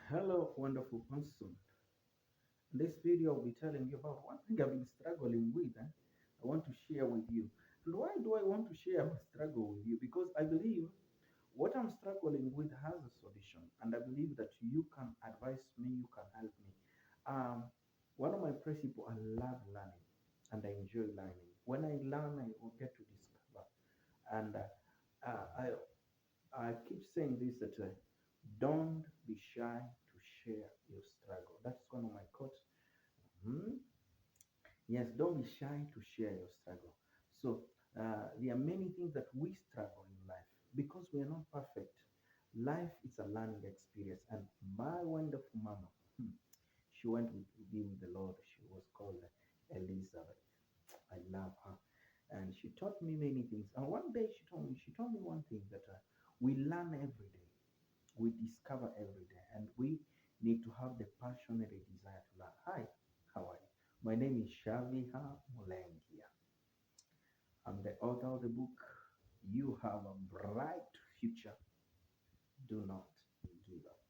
Hello, wonderful person. In this video, I'll be telling you about one thing I've been struggling with. I want to share with you. And why do I want to share my struggle with you? Because I believe what I'm struggling with has a solution, and I believe that you can advise me, you can help me. Um, One of my principles, I love learning, and I enjoy learning. When I learn, I will get to discover. And I keep saying this that don't be shy to share your struggle. That's one of my quotes. Mhm. Yes, don't be shy to share your struggle. So there are many things that we struggle in life because we are not perfect. Life is a learning experience, and my wonderful mama, she went to be with the Lord. She was called Elizabeth. I love her, and she taught me many things. And one day she told me one thing that we learn every day, we discover every day, and we need to have the passion and the desire to learn. Hi, how are you? My name is Syaviha Mulengya. I'm the author of the book You Have a Bright Future. Do not give up.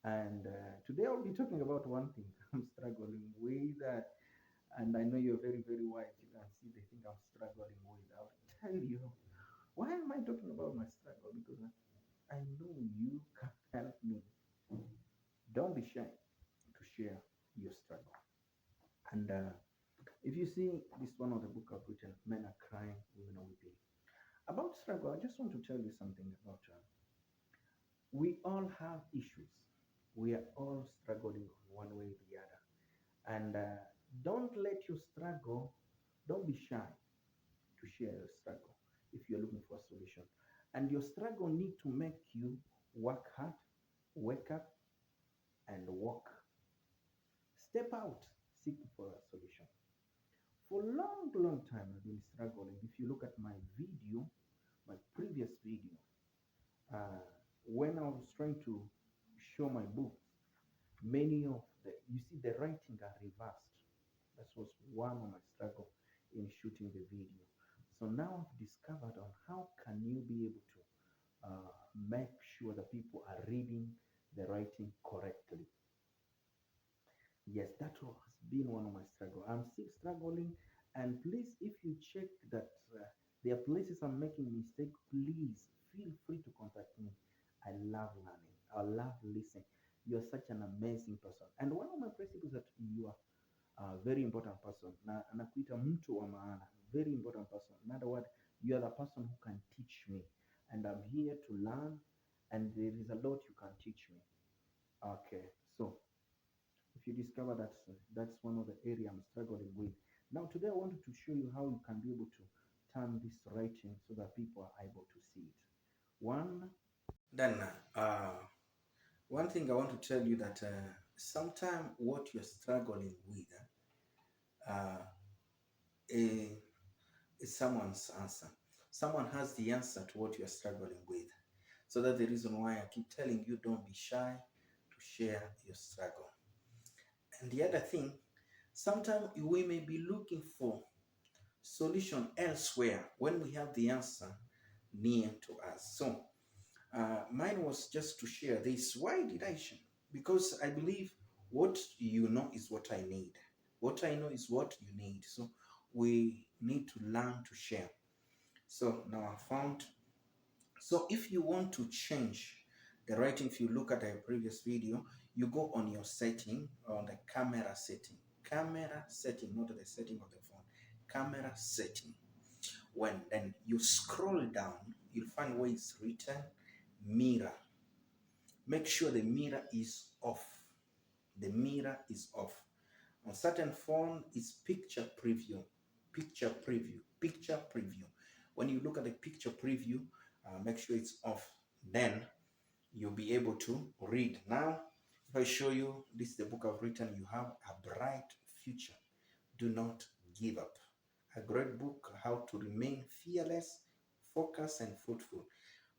And today I'll be talking about one thing I'm struggling with, and I know you're very, very wise. You can see the thing I'm struggling with. I'll tell you why am I talking about my struggle? Because I know you can help me. Don't be shy to share your struggle. And if you see this one of the book I've written, Men Are Crying, Women Are Weeping. About struggle, I just want to tell you something about we all have issues. We are all struggling one way or the other. And don't let your struggle, don't be shy to share your struggle if you're looking for a solution. And your struggle need to make you work hard, wake up, and walk. Step out, seeking for a solution. For a long, long time, I've been struggling. If you look at my video, my previous video, uh, when I was trying to show my book, many of you see, the writing are reversed. That was one of my struggle in shooting the video. So now I've discovered on how can you be able to make sure that people are reading the writing correctly. Yes, that has been one of my struggle. I'm still struggling, and please, if you check that there are places I'm making mistake, please feel free to contact me. I love learning. I love listening. You're such an amazing person, and one of my principles that you are a very important person. Na anakuita mtu wa maana, very important person. In other words, you are the person who can teach me, and I'm here to learn, and there is a lot you can teach me. Okay, so if you discover that that's one of the area I'm struggling with. Now today I wanted to show you how you can be able to turn this writing so that people are able to see it. One then one thing I want to tell you that sometimes what you're struggling with uh, is, is someone's answer. Someone has the answer to what you're struggling with. So that's the reason why I keep telling you don't be shy to share your struggle. And the other thing, sometimes we may be looking for solution elsewhere when we have the answer near to us. So mine was just to share this. Why did I share? Because I believe what you know is what I need. What I know is what you need. So we need to learn to share. So now I found. So if you want to change the writing, if you look at a previous video, you go on your setting, on the camera setting, not the setting of the phone, camera setting. When then you scroll down, you'll find where it's written mirror. Make sure the mirror is off. The mirror is off. On certain phone, it's picture preview, picture preview, picture preview. When you look at the picture preview, make sure it's off. Then you'll be able to read. Now, if I show you, this is the book I've written, You Have a Bright Future. Do not give up. A great book, How to Remain Fearless, Focused, and Fruitful.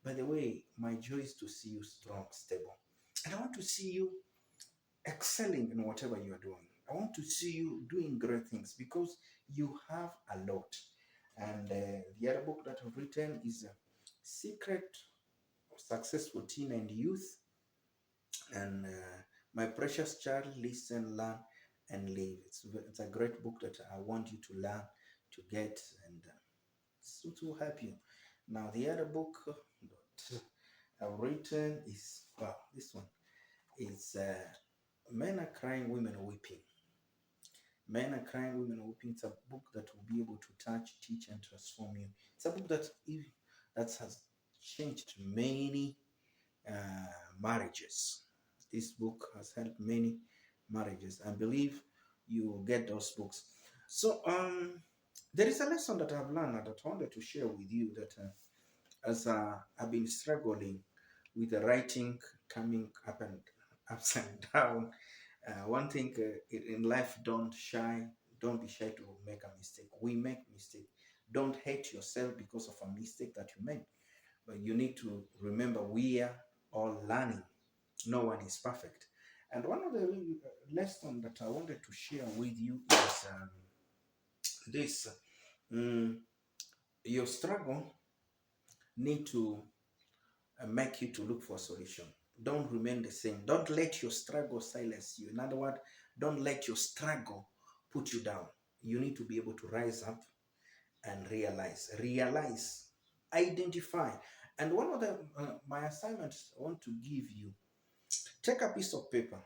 By the way, my joy is to see you strong, stable. And I want to see you excelling in whatever you are doing. I want to see you doing great things because you have a lot. And the other book that I've written is Secret of Successful Teen and Youth. And My Precious Child, Listen, Learn, and Live. It's a great book that I want you to learn, to get, and it will help you. Now, the other book that I've written is, wow, this one is Men Are Crying, Women Are Weeping. Men Are Crying, Women Are Weeping. It's a book that will be able to touch, teach, and transform you. It's a book that has changed many marriages. This book has helped many marriages. I believe you will get those books. So, there is a lesson that I've learned that I wanted to share with you that as I've been struggling with the writing, coming up and ups and down. One thing in life, don't be shy to make a mistake. We make mistake. Don't hate yourself because of a mistake that you made. But you need to remember we are all learning. No one is perfect. And one of the lessons that I wanted to share with you is this. Mm, your struggle need to make you to look for a solution. Don't remain the same. Don't let your struggle silence you. In other words, don't let your struggle put you down. You need to be able to rise up and realize, identify. And one of the my assignments I want to give you, take a piece of paper,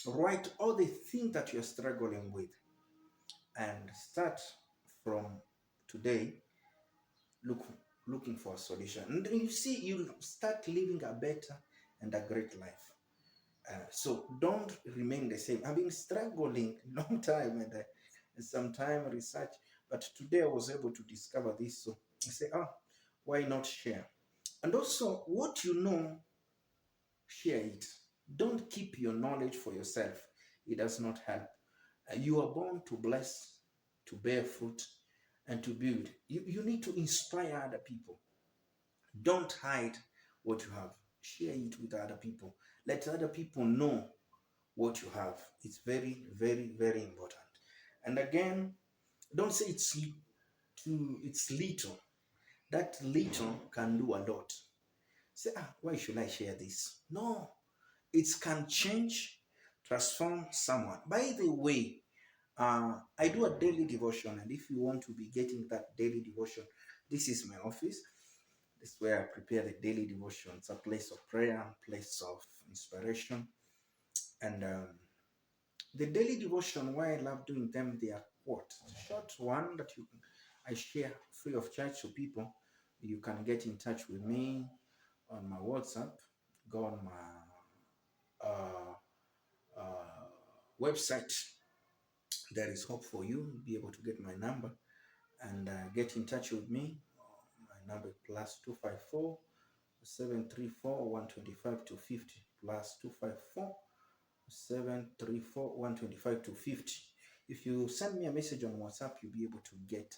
write all the things that you're struggling with, and start from today look, looking for a solution. And you see, you start living a better and a great life. So don't remain the same. I've been struggling long time and some time research, but today I was able to discover this. So I say, why not share? And also, what you know, share it. Don't keep your knowledge for yourself. It does not help. You are born to bless, to bear fruit, and to build. You need to inspire other people. Don't hide what you have. Share it with other people. Let other people know what you have. It's very, very, very important. And again, don't say it's little. That little can do a lot. Say, why should I share this? No, it can change, transform someone. By the way, I do a daily devotion, and if you want to be getting that daily devotion, this is my office. This is where I prepare the daily devotion. It's a place of prayer, place of inspiration, and the daily devotion, why I love doing them, they are what? Short one that I share free of charge to people. You can get in touch with me on my WhatsApp. Go on my website. There is hope for you. Be able to get my number and get in touch with me. My number is +254 734 125 250 +254 734 125 250. If you send me a message on WhatsApp, you'll be able to get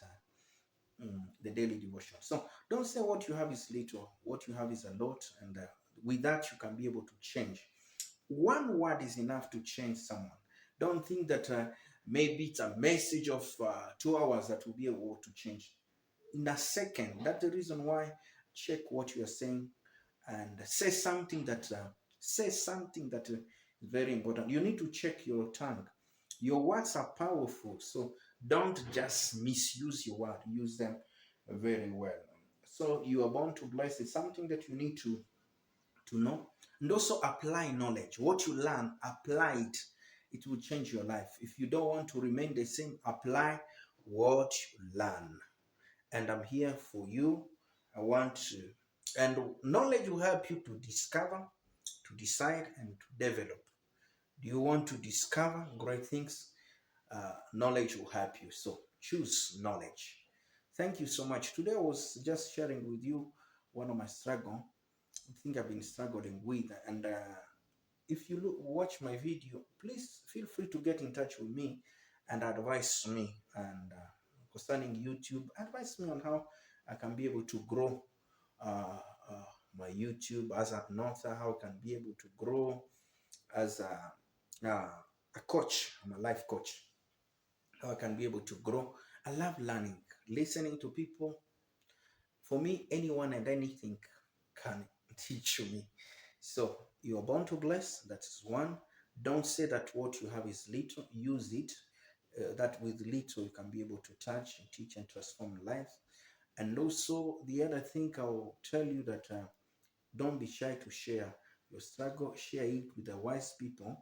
the daily devotion. So don't say what you have is little, what you have is a lot, and with that you can be able to change. One word is enough to change someone. Don't think that maybe it's a message of 2 hours that will be able to change in a second. That's the reason why check what you are saying and say something that is very important. You need to check your tongue. Your words are powerful, so don't just misuse your word. Use them very well. So you are born to bless. It's something that you need to know, and also apply knowledge. What you learn, apply it. It will change your life. If you don't want to remain the same, apply what you learn. And I'm here for you. I want to, and knowledge will help you to discover, to decide, and to develop. Do you want to discover great things? Knowledge will help you. So choose knowledge. Thank you so much. Today I was just sharing with you one of my struggle. I think I've been struggling with, and if you watch my video, please feel free to get in touch with me and advise me. And concerning YouTube, advise me on how I can be able to grow my YouTube as an author, how I can be able to grow as a coach. I'm a life coach. How I can be able to grow. I love learning, listening to people. For me, anyone and anything can teach me. So You are born to bless. That's one. Don't say that what you have is little. Use it. That with little you can be able to touch, and teach, and transform lives. And also the other thing I'll tell you that don't be shy to share your struggle. Share it with the wise people,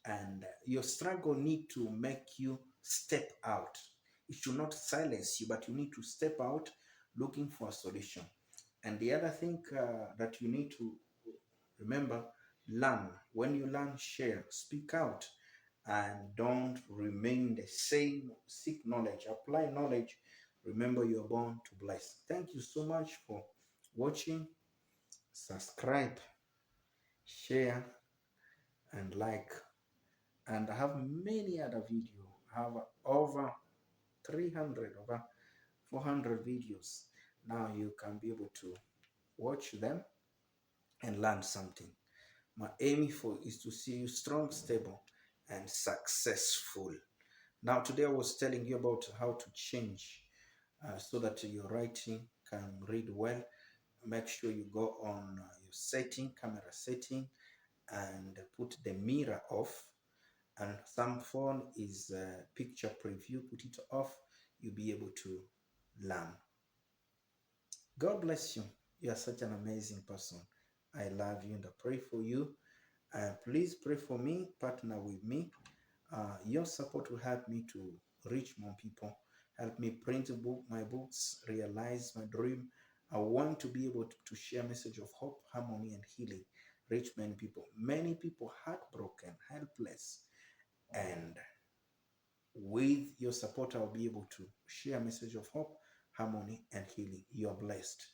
and your struggle need to make you step out. It should not silence you, but you need to step out looking for a solution. And the other thing that you need to remember, learn. When you learn, share, speak out, and don't remain the same. Seek knowledge, apply knowledge. Remember, you are born to bless. Thank you so much for watching. Subscribe, share, and like. And I have many other videos. I have over 300, over 400 videos. Now you can be able to watch them and learn something. My aim for is to see you strong, stable, and successful. Now, today I was telling you about how to change so that your writing can read well. Make sure you go on your setting, camera setting, and put the mirror off. And some phone is picture preview, put it off. You'll be able to learn. God bless you. You are such an amazing person. I love you and I pray for you. Please pray for me, partner with me. Your support will help me to reach more people, help me print my books, realize my dream. I want to be able to share a message of hope, harmony, and healing, reach many people. Many people heartbroken, helpless, and with your support, I'll be able to share a message of hope, harmony, and healing. You are blessed.